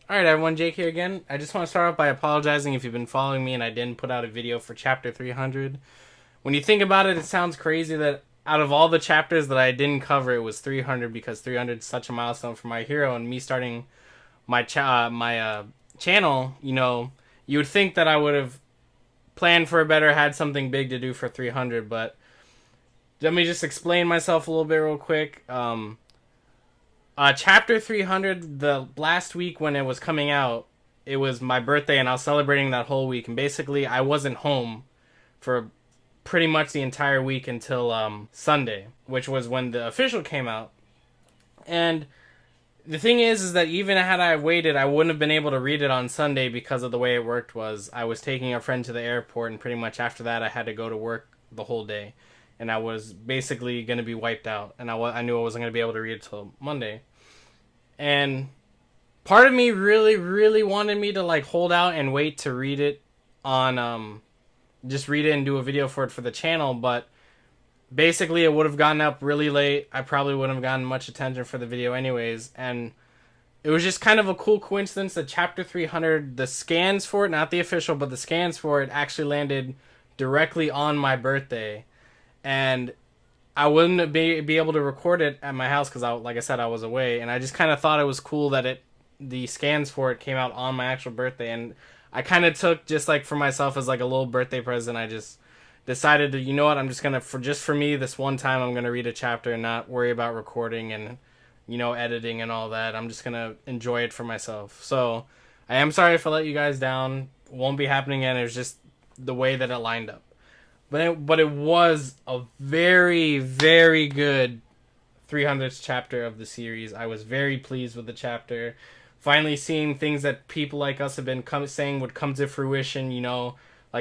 Alright everyone, Jake here again. I just want to start off by apologizing if you've been following me and I didn't put out a video for chapter 300. When you think about it, it sounds crazy that out of all the chapters that I didn't cover, it was 300 because 300 is such a milestone for my hero, and me starting my channel, you would think that I would have planned for a better, had something big to do for 300, but let me just explain myself a little bit real quick. Chapter 300, the last week when it was coming out, it was my birthday and I was celebrating that whole week. And basically, I wasn't home for pretty much the entire week until Sunday, which was when the official came out. And the thing is that even had I waited, I wouldn't have been able to read it on Sunday because of the way it worked was I was taking a friend to the airport, and pretty much after that, I had to go to work the whole day. And I was basically going to be wiped out. And I knew I wasn't going to be able to read it till Monday. And part of me really, really wanted me to hold out and wait to read it on, just read it and do a video for it for the channel. But basically it would have gotten up really late. I probably wouldn't have gotten much attention for the video anyways. And it was just kind of a cool coincidence that chapter 300, the scans for it, not the official, but the scans for it actually landed directly on my birthday. And I wouldn't be able to record it at my house because, like I said, I was away. And I just kind of thought it was cool that the scans for it came out on my actual birthday. And I kind of took, just for myself as a little birthday present, I just decided to, you know what, I'm just going to, for me, this one time, I'm going to read a chapter and not worry about recording and, editing and all that. I'm just going to enjoy it for myself. So I am sorry if I let you guys down. It won't be happening again. It was just the way that it lined up. But it was a very, very good 300th chapter of the series. I was very pleased with the chapter. Finally seeing things that people like us have been saying would come to fruition,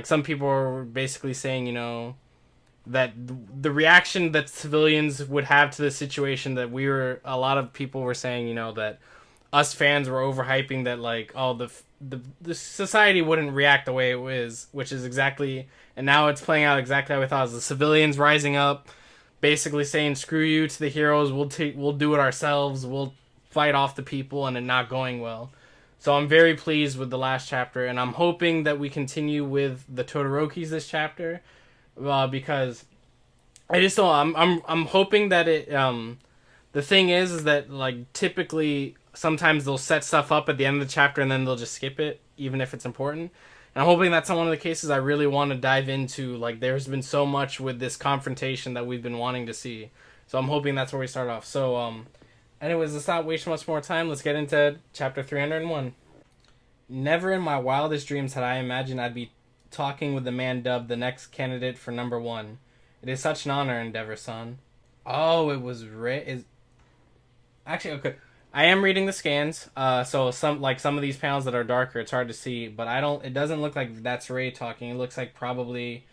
some people were basically saying, that the reaction that civilians would have to the situation that a lot of people were saying, that us fans were overhyping that, the society wouldn't react the way it was, which is exactly, and now it's playing out exactly how we thought. The civilians rising up, basically saying "screw you" to the heroes. We'll do it ourselves. We'll fight off the people, and it not going well. So I'm very pleased with the last chapter, and I'm hoping that we continue with the Todorokis this chapter, because I just don't. I'm hoping that it. The thing is that typically sometimes they'll set stuff up at the end of the chapter and then they'll just skip it, even if it's important. And I'm hoping that's one of the cases I really want to dive into. There's been so much with this confrontation that we've been wanting to see. So I'm hoping that's where we start off. So, anyways, let's not waste much more time. Let's get into chapter 301. Never in my wildest dreams had I imagined I'd be talking with the man dubbed the next candidate for number one. It is such an honor, Endeavor-san. Oh, it was Actually, okay. I am reading the scans, so some of these panels that are darker, it's hard to see, but it doesn't look like that's Rei talking. It looks like probably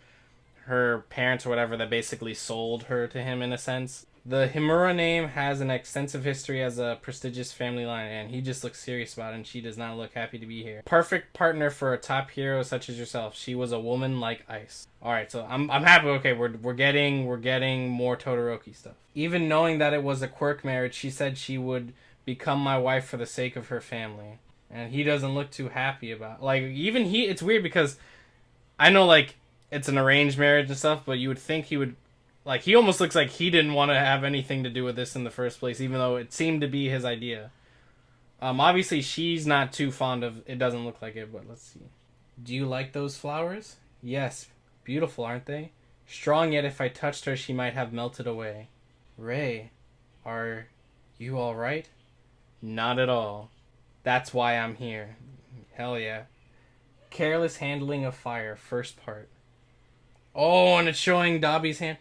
her parents or whatever that basically sold her to him in a sense. The Himura name has an extensive history as a prestigious family line, and he just looks serious about it, and she does not look happy to be here. Perfect partner for a top hero such as yourself. She was a woman like ice. Alright, so I'm happy. Okay, we're getting more Todoroki stuff. Even knowing that it was a quirk marriage, she said she would become my wife for the sake of her family. And he doesn't look too happy about it's weird because I know it's an arranged marriage and stuff, but you would think he would he almost looks like he didn't want to have anything to do with this in the first place, even though it seemed to be his idea. Obviously she's not too fond of it, doesn't look like it, but let's see. Do you like those flowers? Yes. Beautiful, aren't they? Strong, yet if I touched her she might have melted away. Rei, are you alright? Not at all. That's why I'm here. Hell yeah. Careless handling of fire, first part. Oh, and it's showing Dabi's hand.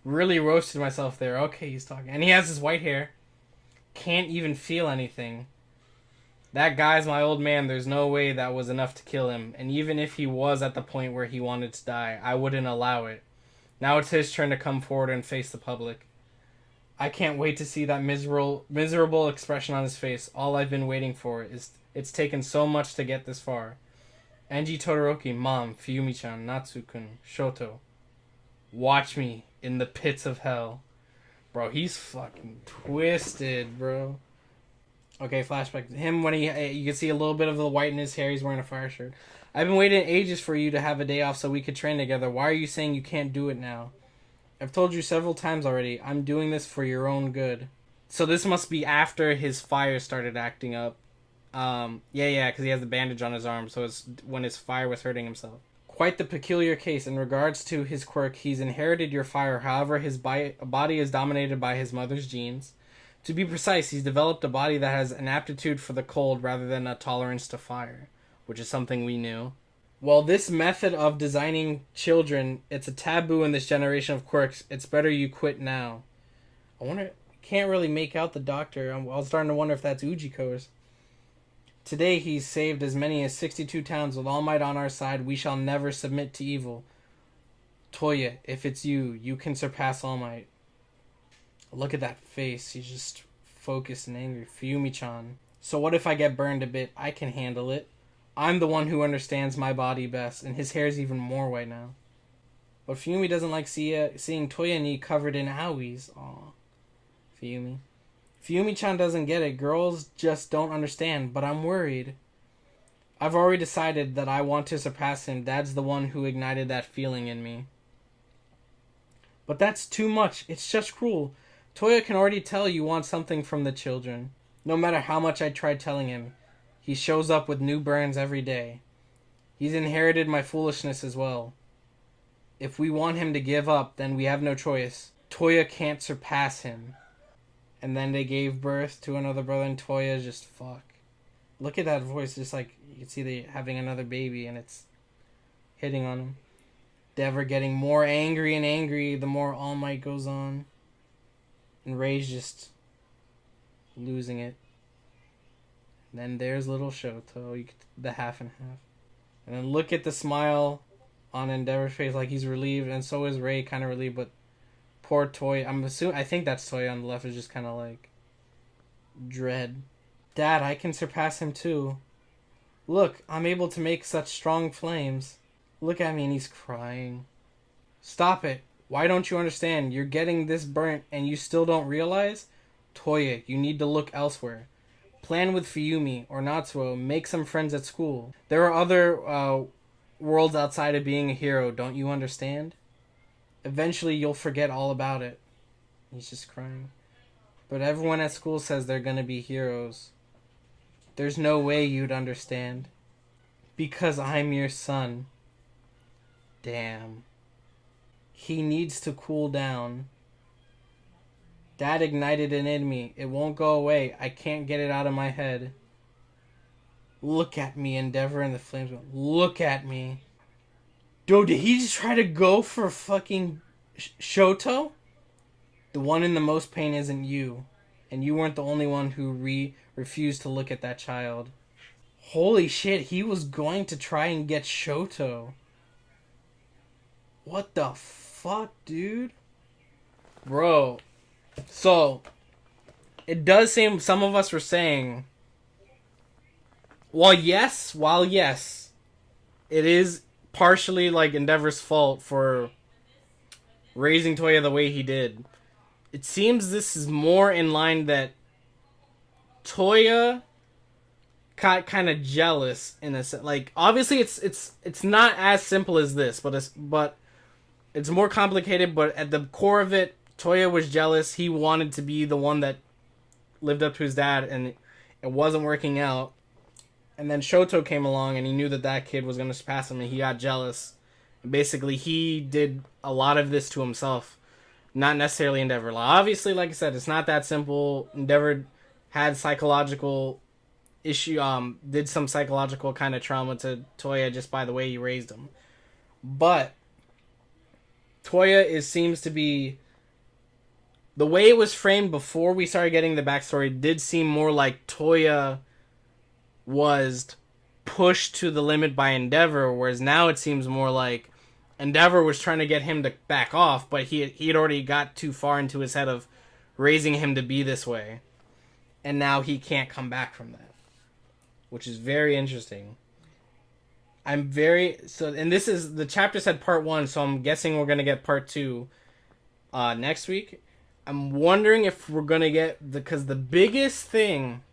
Really roasted myself there. Okay, he's talking. And he has his white hair. Can't even feel anything. That guy's my old man. There's no way that was enough to kill him. And even if he was at the point where he wanted to die, I wouldn't allow it. Now it's his turn to come forward and face the public. I can't wait to see that miserable expression on his face. All I've been waiting for is it's taken so much to get this far. Angie Todoroki, Mom, Fuyumi-chan, Natsu-kun, Shoto. Watch me in the pits of hell. Bro, he's fucking twisted, bro. Okay, flashback. Him when you can see a little bit of the white in his hair. He's wearing a fire shirt. I've been waiting ages for you to have a day off so we could train together. Why are you saying you can't do it now? I've told you several times already. I'm doing this for your own good. So this must be after his fire started acting up. Yeah, because he has the bandage on his arm, so it's when his fire was hurting himself. Quite the peculiar case. In regards to his quirk, he's inherited your fire. However, his body is dominated by his mother's genes. To be precise, he's developed a body that has an aptitude for the cold rather than a tolerance to fire, which is something we knew. Well, this method of designing children, it's a taboo in this generation of quirks. It's better you quit now. I wonder, can't really make out the doctor. I was starting to wonder if that's Ujiko's. Today he's saved as many as 62 towns. With All Might on our side, we shall never submit to evil. Toya, if it's you, you can surpass All Might. Look at that face. He's just focused and angry. Fuyumi-chan. So what if I get burned a bit? I can handle it. I'm the one who understands my body best, and his hair's even more white now. But Fuyumi doesn't like seeing Toya-ni covered in owies. Aw. Fuyumi. Fuyumi-chan doesn't get it. Girls just don't understand, but I'm worried. I've already decided that I want to surpass him. Dad's the one who ignited that feeling in me. But that's too much. It's just cruel. Toya can already tell you want something from the children. No matter how much I try telling him, he shows up with new burns every day. He's inherited my foolishness as well. If we want him to give up, then we have no choice. Toya can't surpass him. And then they gave birth to another brother, and Toya just fuck. Look at that voice, just like you can see they having another baby, and it's hitting on him. Dever getting more angry and angry the more All Might goes on. And Rei's just losing it. And then there's little Shoto, the half and half. And then look at the smile on Endeavor's face, like he's relieved, and so is Rei, kind of relieved, but poor Toya, I think that's Toya on the left, is just kind of like dread. Dad, I can surpass him too. Look, I'm able to make such strong flames. Look at me, and he's crying. Stop it. Why don't you understand? You're getting this burnt and you still don't realize? Toya, you need to look elsewhere. Plan with Fuyumi or Natsuo. Make some friends at school. There are other worlds outside of being a hero, don't you understand? Eventually you'll forget all about it. He's just crying. But everyone at school says they're gonna be heroes. There's no way you'd understand. Because I'm your son. Damn. He needs to cool down. Dad ignited it in me. It won't go away. I can't get it out of my head. Look at me, Endeavor and the flames. Look at me. Dude, did he just try to go for fucking Shoto? The one in the most pain isn't you. And you weren't the only one who refused to look at that child. Holy shit, he was going to try and get Shoto. What the fuck, dude? Bro. So, it does seem some of us were saying, while yes, it is partially like Endeavor's fault for raising Toya the way he did. It seems this is more in line that Toya got kind of jealous in a sense. Like, obviously it's not as simple as this, but it's more complicated. But at the core of it, Toya was jealous. He wanted to be the one that lived up to his dad, and it wasn't working out. And then Shoto came along, and he knew that kid was going to surpass him, and he got jealous. And basically, he did a lot of this to himself, not necessarily Endeavor. Obviously, like I said, it's not that simple. Endeavor had psychological issue, did some psychological kind of trauma to Toya just by the way he raised him. But Toya seems to be, the way it was framed before we started getting the backstory did seem more like Toya was pushed to the limit by Endeavor, whereas now it seems more like Endeavor was trying to get him to back off, but he had already got too far into his head of raising him to be this way, and now he can't come back from that, which is very interesting. And this is, the chapter said part 1, so I'm guessing we're gonna get part 2 next week. I'm wondering if we're gonna get, because the biggest thing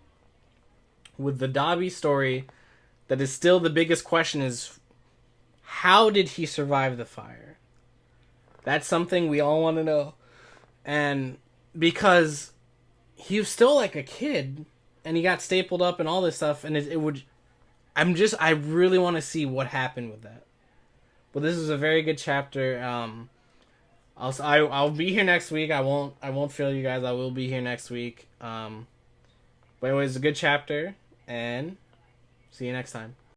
with the Dobby story, that is still the biggest question is, how did he survive the fire? That's something we all want to know. And because he was still like a kid and he got stapled up and all this stuff, and it would, I really want to see what happened with that. But this is a very good chapter. I'll be here next week. I won't fail you guys. I will be here next week. But anyways, a good chapter, and see you next time.